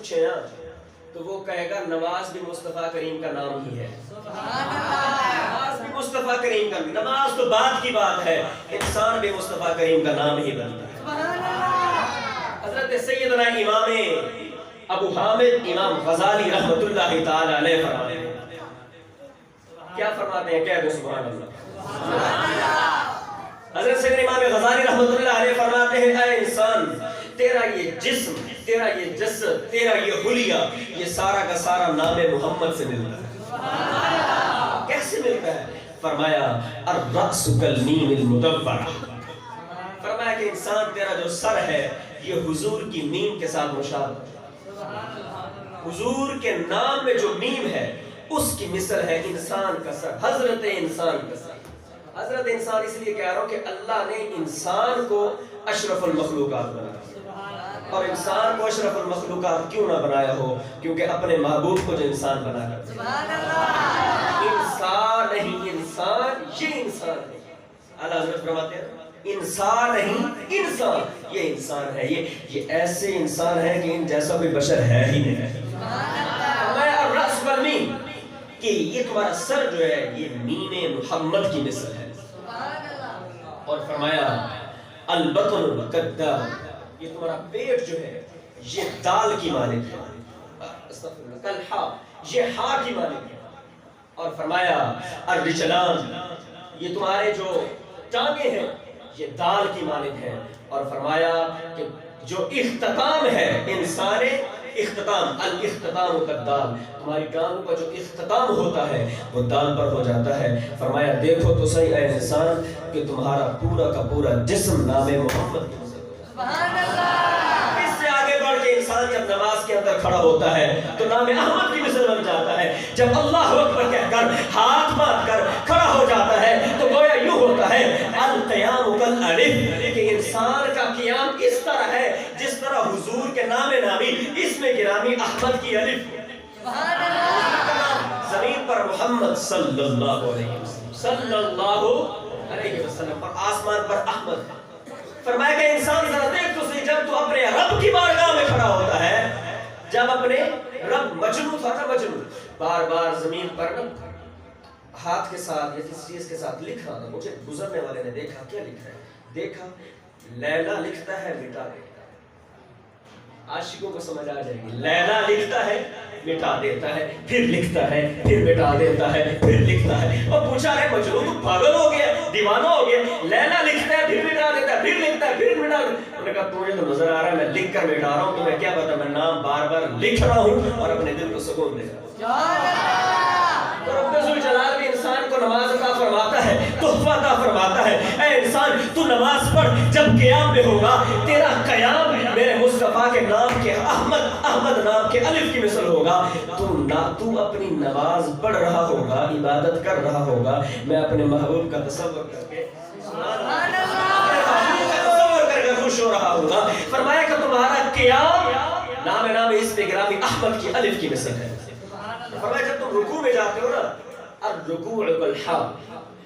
پوچھے نا تو وہ کہے گا نماز بھی مصطفیٰ کریم کا نام ہی ہے. نماز بھی مصطفیٰ کریم کا، نماز تو بعد کی بات ہے، انسان بھی مصطفیٰ کریم کا نام ہی بنتا ہے. حضرت سیدنا امام ابو حامد امام غزالی رحمت اللہ تعالی علیہ فرماتے ہیں، کیا فرماتے ہیں؟ کہہ دو سبحان اللہ. حضرت سیدنا امام غزالی رحمت اللہ علیہ فرماتے ہیں اے انسان، تیرا یہ جسم، تیرا یہ جسد، تیرا یہ حلیہ، یہ سارا کا سارا نام محمد سے ملتا ہے. کیسے ملتا ہے؟ فرمایا الرأس کالمیم المدبرہ. فرمایا کہ انسان تیرا جو سر ہے یہ حضور کی میم کے ساتھ مشابہ ہے. حضور کے نام میں جو میم ہے اس کی مثل ہے انسان کا سر، حضرت انسان کا سر. حضرت انسان اس لیے کہہ رہا ہوں کہ اللہ نے انسان کو اشرف المخلوقات بنایا، اور انسان کو اشرف المخلوقات کیوں نہ بنایا ہو؟ کیونکہ اپنے محبوب کو جو انسان بنا کر، انسان نہیں انسان، یہ انسان ہے. اعلیٰ حضرت فرماتے ہیں انسان نہیں انسان، یہ انسان ہے، یہ ایسے انسان ہے کہ ان جیسا کوئی بشر ہے ہی نہیں. میں الرأس والمیم کہ یہ تمہارا سر جو ہے یہ میم محمد کی مثل ہے. اور فرمایا البطن کالدال، یہ تمہارا پیٹ جو ہے یہ دال کی مانند ہے. کالحا، یہ ہا کی مانند ہے. اور فرمایا الرجلان، یہ تمہارے جو ٹانگیں ہیں یہ دال کی مانند ہے. اور فرمایا کہ جو اختتام ہے انسان اختتام، الاختتام کالدال، تمہاری ٹانگوں کا جو اختتام ہوتا ہے وہ دال پر ہو جاتا ہے. فرمایا دیکھو تو صحیح اے انسان کہ تمہارا پورا کا پورا جسم نام محمد کی مثل ہے. سبحان اللہ. اس سے آگے بڑھ کے انسان جب نماز کے اندر کھڑا ہوتا ہے تو نام احمد کی مثل بن جاتا ہے. جب اللہ اکبر کہہ کر ہاتھ باندھ کر کھڑا ہو جاتا ہے تو گویا یوں ہوتا ہے القیام کالالف، کہ انسان کا قیام اس طرح ہے جس طرح حضور کے نام نامی اسم گرامی احمد کی الف. سبحان اللہ. زمین پر محمد صلی اللہ علیہ وسلم، صلی اللہ علیہ وسلم، اور آسمان پر احمد. فرمایا کہ انسان ذرا دیکھ تو صحیح، جب تو اپنے رب کی بارگاہ میں کھڑا ہوتا ہے، جب اپنے رب مجنون تھا نا، مجنون بار بار زمین پر ہاتھ کے ساتھ یا کسی چیز کے ساتھ لکھ رہا تھا. مجھے گزرنے والے نے دیکھا، کیا لکھ رہا ہے؟ دیکھا لیلا لکھتا ہے مٹا دیتا ہے. عاشقوں کو سمجھ آ جائے گی. لیلا لکھتا ہے مٹا دیتا ہے، پھر لکھتا ہے، پھر مٹا دیتا ہے، پھر لکھتا ہے. اور پوچھا ہے مجنون تو پاگل ہو گیا، دیوانہ ہو گیا، لیلا لکھتا ہے پھر مٹا دیتا ہے، پھر لکھتا ہے پھر مٹا دیتا ہے. انہوں نے کہا تمہیں تو نظر آ رہا ہے میں لکھ کر مٹا رہا ہوں، تمہیں کیا پتا میں نام بار بار لکھ رہا ہوں اور اپنے دل کو سکون دے رہا ہوں. تو رب ذوالجلال بھی انسان کو نماز عطا فرماتا ہے، تحفہ عطا فرماتا ہے. اے انسان تو نماز پڑھ، جب قیام میں ہوگا تیرا قیام میرے مصطفیٰ کے نام کے احمد نام کے الف کی مثل ہوگا. تو اپنی نماز پڑھ رہا ہوگا، عبادت کر رہا ہوگا، میں اپنے محبوب کا تصور کر کے خوش ہو رہا ہوگا. فرمایا کہ تمہارا قیام نام اسم گرامی احمد کی الف کی مثل ہے. فرمایا جب تم رکوع میں جاتے ہو نا، الرکوع کالحا،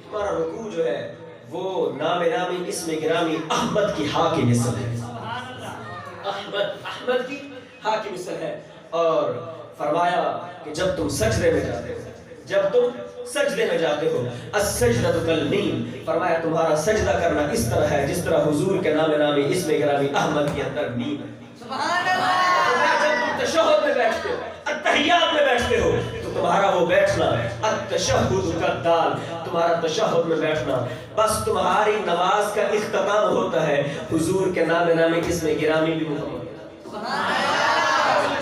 تمہارا رکوع جو ہے وہ نامی اسم گرامی احمد کی ہا کی مثل ہے. احمد کی ہا کی مثل ہے. اور فرمایا کہ جب تم سجدے میں جاتے ہو، جب تم سجدے میں جاتے ہو السجدۃ کالمیم، فرمایا تمہارا سجدہ کرنا اس طرح ہے جس طرح حضور کے نامی اسم گرامی احمد کے اندر میم ہے. سبحان اللہ. جب تم تشہد میں بیٹھتے ہو، التحیات میں بیٹھتے ہو، تو تمہارا وہ بیٹھنا التشہد کالدال، تمہارا تشہد میں بیٹھنا بس تمہاری نماز کا اختتام ہوتا ہے حضور کے نامی اسم گرامی بھی محمد.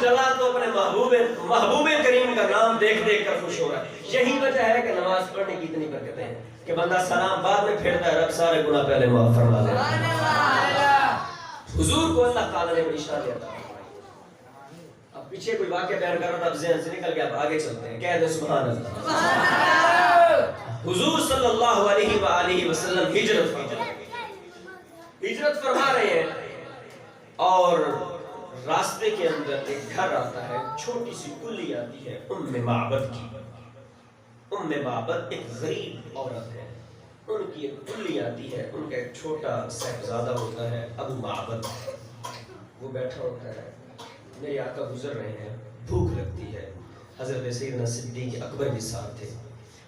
جلال تو اپنے محبوب کریم کا نام دیکھ دیکھ کر خوش ہو رہا ہے. یہی وجہ ہے کہ نماز پڑھنے کی اتنی برکتیں ہیں کہ بندہ سلام بعد میں پھیرتا ہے، رب سارے گناہ پہلے معاف فرما دے. حضور کو اللہ تعالیٰ نے بڑی شان عطا کی. اب پیچھے کوئی واقعہ بیان کر رہا تھا، اب ذہن سے نکل گیا، اب آگے چلتے ہیں. کہہ دیں سبحان اللہ. حضور صلی اللہ علیہ وآلہ وسلم ہجرت فرما رہے ہیں اور راستے کے اندر ایک گھر آتا ہے، چھوٹی سی کلی آتی ہے ام معبد کی. ام معبد ایک غریب عورت ہے، ان کی ایک کلی آتی ہے، ان کا ایک چھوٹا صاحبزادہ ہوتا ہے ابو معبد، وہ بیٹھا ہوتا ہے. میرے آقا گزر رہے ہیں، بھوک لگتی ہے. حضرت سیدنا صدیق اکبر بھی ساتھ تھے.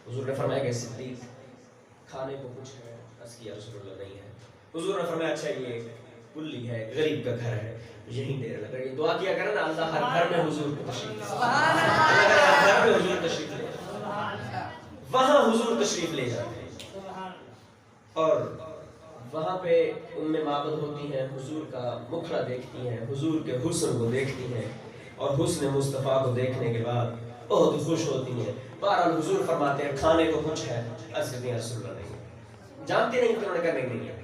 حضور نے فرمایا کہ صدیق کھانے کو کچھ ہے؟ عرض کیا رسول اللہ نہیں ہے. حضور نے فرمایا اچھا یہ کلی ہے، غریب کا گھر ہے، یہیں دے رہا. یہ دعا کیا کرنا اللہ ہر گھر میں حضور کو تشریف لے. ہر گھر میں حضور تشریف لے، وہاں حضور تشریف لے جاتے ہیں اور وہاں پہ معبد ہوتی ہیں، حضور کا مکھڑا دیکھتی ہیں، حضور کے حسن کو دیکھتی ہیں اور حسن مصطفیٰ کو دیکھنے کے بعد بہت خوش ہوتی ہیں. بہرحال حضور فرماتے ہیں کھانے کو کچھ ہے؟ عرض کرتی ہیں رسول اللہ نہیں. جانتے نہیں کہ انہوں نے کرنے نہیں ہے.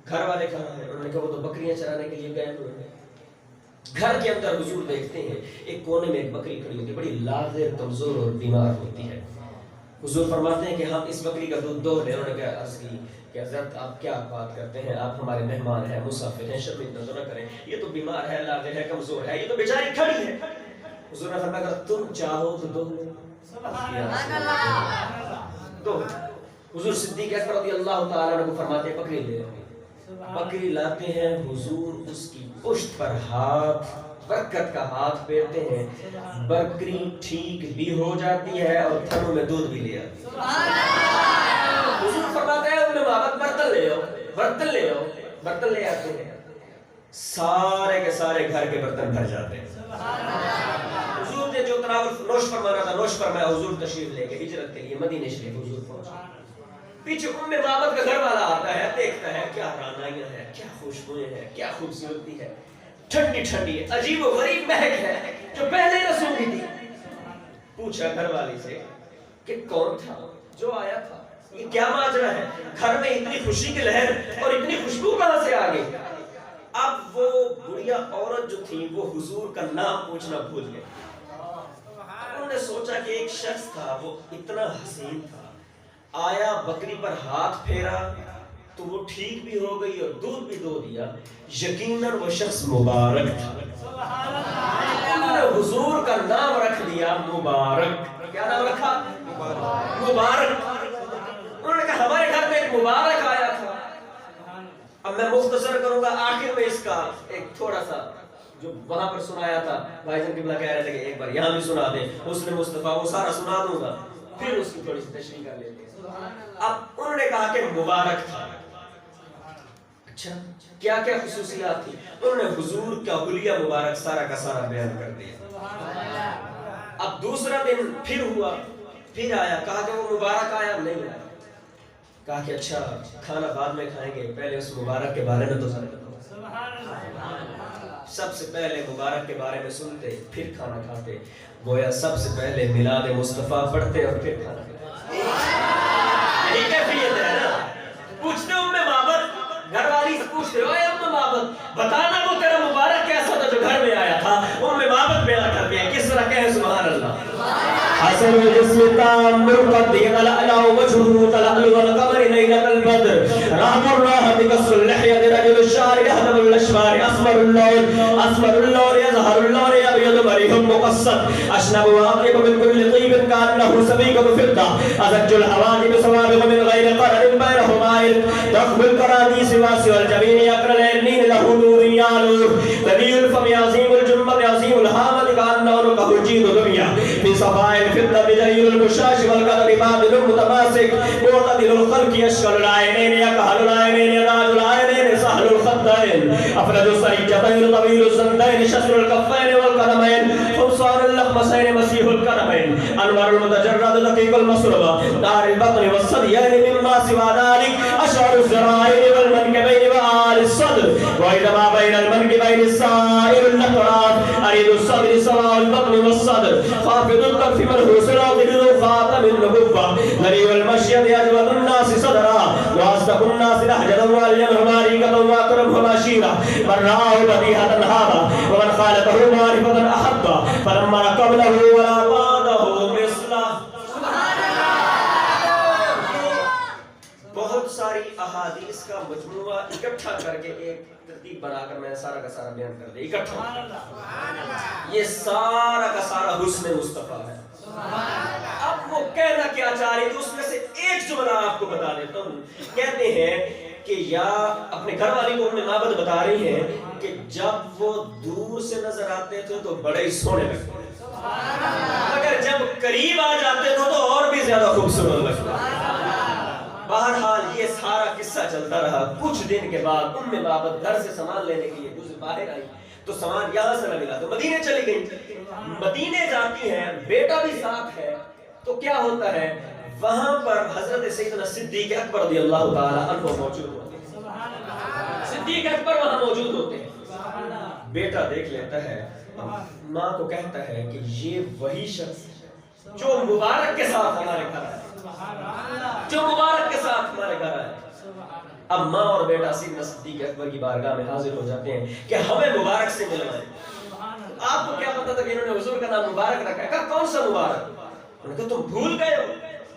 گھر والے کہاں ہیں؟ انہوں نے کہا وہ تو بکریاں چرانے کے لیے گئے ہوئے ہیں. گھر کے اندر حضور دیکھتے ہیں ایک کونے میں ایک بکری کھڑی ہوتی ہے، بڑی لاغر، کمزور اور بیمار ہوتی ہے. حضور فرماتے ہیں کہ ہم اس بکری کا دودھ دو لیں. انہوں نے کہا عرض کی کہ حضرت آپ کیا بات کرتے ہیں، آپ ہمارے مہمان ہیں، مسافر ہیں، شرمندہ تو نہ کریں، یہ تو بیمار ہے، لاغر ہے، کمزور ہے، یہ تو بیچاری کھڑی ہے. حضور نے فرمایا اگر تم چاہو تو دو لیں. دو. حضور صدیق اکبر رضی اللہ تعالیٰ عنہ کو فرماتے ہیں بکری لے. بکری لاتے ہیں، حضور اس کی پشت پر ہاتھ، برکت کا ہاتھ پھیرتے ہیں، بکری ٹھیک بھی ہو جاتی ہے اور تھنوں میں دودھ بھی لے آتی ہے. حضور فرماتے ہیں انہیں بابت برتن لے آؤ، برتن لے آؤ. برتن لے آتے ہیں، سارے کے سارے گھر کے برتن بھر جاتے ہیں. حضور نے جو تناول نوش فرمانا تھا نوش فرمایا. حضور تشریف لے کے ہجرت کے لیے مدینہ شریف حضور پہنچے. پیچھے معبد کا گھر والا آتا ہے، دیکھتا ہے کیا رانائیاں ہیں، کیا خوشبوئیں ہیں، کیا خوبصورتی ہے، ٹھنڈی ٹھنڈی ہے، عجیب و غریب مہک ہے جو پہلے نہ سنی تھی. پوچھا گھر والی سے کہ کون تھا جو آیا تھا، یہ کیا ماجرا ہے، گھر میں اتنی خوشی کی لہر اور اتنی خوشبو کہاں سے آ گئی. اب وہ بڑھیا عورت جو تھی وہ حضور کا نام پوچھنا بھول گئی. انہوں نے سوچا کہ ایک شخص تھا وہ اتنا حسین تھا، آیا بکری پر ہاتھ پھیرا تو وہ ٹھیک بھی ہو گئی اور دودھ بھی دو دیا. یقیناً وہ شخص مبارک تھا. انہوں نے حضور کا نام رکھ دیا مبارک. کیا نام رکھا؟ مبارک. انہوں نے کہا ہمارے گھر میں ایک مبارک آیا تھا. اب میں مختصر کروں گا آخر میں اس کا ایک تھوڑا سا جو وہاں پر سنایا تھا. بھائی جان قبلہ کہہ رہے تھے کہ ایک بار یہاں بھی سنا دیں، حسن مصطفیٰ وہ سارا سنا دوں گا، پھر اس کی تھوڑی سی تشریح کر لیتے ہیں. اب انہوں نے کہا کہ مبارک تھا. اچھا کیا کیا خصوصیات تھی؟ انہوں نے حضور کا حلیہ مبارک سارا کا سارا بیان کر دیا. اب دوسرا دن پھر ہوا، پھر آیا، کہا کہ وہ مبارک آیا نہیں آیا. کہا کہ اچھا کھانا بعد میں کھائیں گے، پہلے اس مبارک کے بارے میں تو سب سے پہلے مبارک کے بارے میں سنتے پھر کھانا کھاتے. گویا سب سے پہلے میلاد مصطفیٰ پڑھتے اور پھر کھانا کھاتے. یہی کیفیت ہے نا. پوچھتے معبد، گھر والی سے پوچھتے ہو معبد بتانا وہ تیرا مبارک کیسا تھا جو گھر میں آیا تھا. معبد بیان کرتے ہیں کس طرح کہیں سبحان اللہ. حسن جسم تام مرقد يتلألأ وجهه تلألؤ القمر ليلة البدر رحم الراحة كسر اللحية رجل الشعر يهدم الأشفار أسمر اللون يظهر اللون أبيض مريح مقصد أشنب وأطيب من كل طيب كأنه سبيكة فضة أزج الحواجب سوابغ من غير قرر بينه مائل ضخم الكراديس واسع الجبين يقرأ العينين له نور يالور ذليل الفم عظيم الجنب عظيم الهامة كأنه نقه الجيد دنيا في صفاء الفضة بجيل المشاش والقدر بادل المتماسك معتدل الخلق يشكل العينين يكهل العينين يداج العينين سهل الخدين أفرد السريجتين طويل الزندين شسر الكفين والقدمين خمصان اللخمسين مسيح القدمين أنور المتجرد دقيق المصربة دار البطن والصديين مما سوى ذلك أشعر الزرائين والمنكبين وآل الصدر وإذا ما بين المنكبين السائر الأطراف أريد الصدر سواء البطن والصدر خافض الطرف منه صراط ذو خاتم النبوة ذريع المشية أجود الناس صدرا وأصدق الناس لهجة وألينهم عريقة وأكرمهم عشيرة من رآه بديهة هذا ومن خالته معرفة أحبا فلما قبله ولا بعده مثله. بہت ساری احادیث کا مجموعہ اکٹھا کر کے ایک ترتیب بنا کر میں سارا کا سارا بیان کر دیا اکٹھا. یہ سارا کا سارا حسن مصطفیٰ ہے. اب وہ کہنا کیا چاہ رہی تو اس میں سے ایک جملہ آپ کو بتا دیتا ہوں. کہتے ہیں کہ یا اپنے گھر والی کو اپنے معبد بتا رہی ہیں کہ جب وہ دور سے نظر آتے تھے تو بڑے ہی سونے لگتے تھے، مگر جب قریب آ جاتے تھے تو اور بھی زیادہ خوبصورت لگتے تھے۔ بہرحال یہ سارا قصہ چلتا رہا۔ کچھ دن کے بعد ام بابت گھر سے سامان لینے کے لیے باہر آئی تو سامان یہاں سے نہ ملا تو مدینے چلی گئی۔ مدینے جاتی ہیں، بیٹا بھی ساتھ ہے، تو کیا ہوتا ہے وہاں پر حضرت سیدنا صدیق اکبر رضی اللہ تعالی عنہ موجود ہوتے ہیں۔ صدیق اکبر وہاں موجود ہوتے ہیں۔ بیٹا دیکھ لیتا ہے، ماں کو کہتا ہے کہ یہ وہی شخص جو مبارک کے ساتھ ہمارے گھر آئے، جو مبارک کے ساتھ ہمارے گھر آئے۔ اب ماں اور بیٹا سیدنا صدیق اکبر کی بارگاہ میں حاضر ہو جاتے ہیں کہ ہمیں مبارک سے ملوائیں۔ آپ کو کیا پتا تھا کہ انہوں نے حضور کا نام مبارک رکھا ہے؟ کہا کون سا مبارک؟ انہوں نے کہا تم بھول گئے ہو،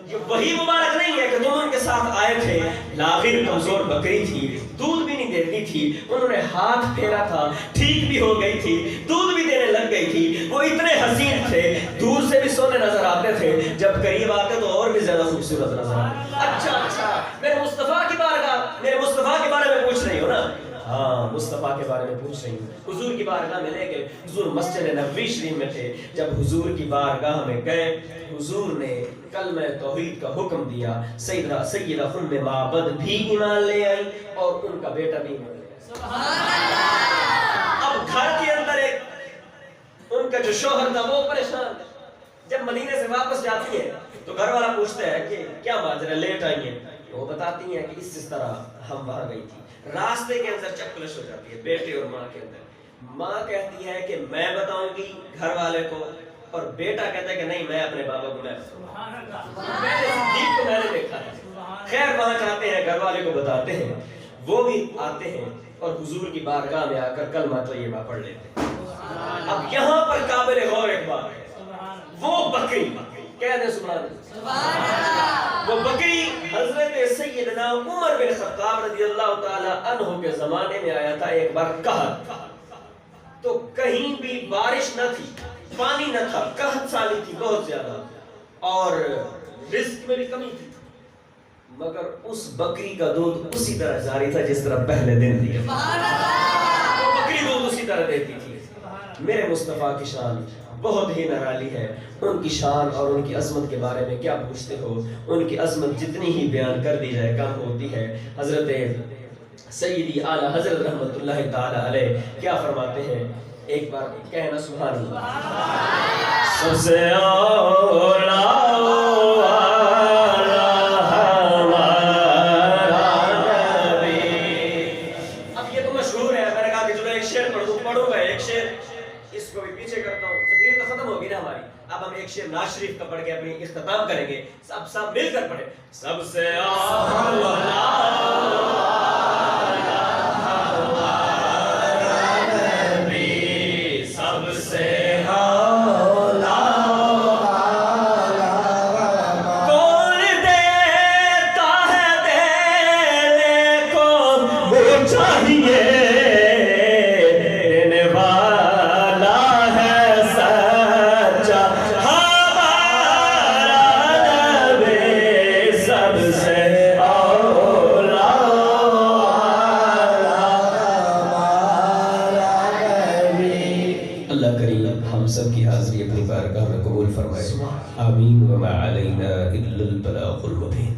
یہ وہی مبارک نہیں ہے کہ تم ان کے ساتھ آئے تھے، لاغر کمزور بکری تھی، دودھ بھی نہیں دیتی تھی، انہوں نے ہاتھ پھیرا تھا، ٹھیک بھی ہو گئی تھی، دودھ بھی دینے لگ گئی تھی، وہ اتنے حسین تھے، دور سے بھی سونے نظر آتے تھے، جب قریب آتے تو اور بھی زیادہ خوبصورت نظر آتے۔ اچھا میرے مصطفیٰ کی بارگاہ، میرے مصطفیٰ کے بارے میں پوچھ رہی ہو نا؟ ہاں مصطفیٰ کے بارے میں پوچھ رہی ہوں۔ حضور کی بارگاہ میں لے گئے، حضور مسجد نبوی شریف میں تھے، جب حضور کی بارگاہ میں گئے حضور نے کلمہ توحید کا حکم دیا، سیدہ ام معبد بھی ایمان لے آئی اور ان کا بیٹا بھی ایمان لے آئی۔ سبحان اللہ۔ اب گھر کے اندر ایک ان کا جو شوہر تھا وہ پریشان، جب مدینے سے واپس جاتی ہے تو گھر والا پوچھتا ہے کہ کیا ماجرا لیٹ آئی ہیں؟ وہ بتاتی ہیں کہ اس طرح ہم وہاں گئی تھی، راستے کے اندر چکلش ہو جاتی ہے بیٹے اور ماں کے اندر۔ ماں کہتی ہے کہ میں بتاؤں گی گھر والے کو، اور بیٹا کہتا ہے کہ نہیں میں اپنے بابا کو میں صدیق کو میں نے دیکھا ہے۔ خیر وہاں جاتے ہیں، گھر والے کو بتاتے ہیں، وہ بھی آتے ہیں اور حضور کی بارگاہ میں آ کر کلمہ طیبہ پڑھ لیتے ہیں۔ اب یہاں پر قابل غور ایک بات ہے، وہ بکری کہہ دیں سبحان اللہ، وہ بکری حضرت سیدنا عمر بن خطاب رضی اللہ تعالی عنہ کے زمانے میں آیا تھا۔ ایک بار قحط، تو کہیں بھی بارش نہ تھی، پانی نہ تھا، قحط سالی تھی بہت زیادہ اور رزق میں بھی کمی تھی، مگر اس بکری کا دودھ اسی طرح جاری تھا جس طرح پہلے دن دیا۔ وہ بکری دودھ اسی طرح دیتی تھی۔ میرے مصطفیٰ کی شان بہت ہی نرالی ہے، ان کی شان اور ان کی عظمت کے بارے میں کیا پوچھتے ہو، ان کی عظمت جتنی ہی بیان کر دی جائے کم ہوتی ہے۔ حضرت سیدی اعلیٰ حضرت رحمت اللہ تعالی علیہ کیا فرماتے ہیں، ایک بار کہنا سبحان اللہ۔ سب سے اولا اب ہم ایک شعر ناز شریف کا پڑھ کے اپنی اختتام کریں گے، سب مل کر پڑھیں۔ سب سے آمین وما علینا الا البلاغ المبین۔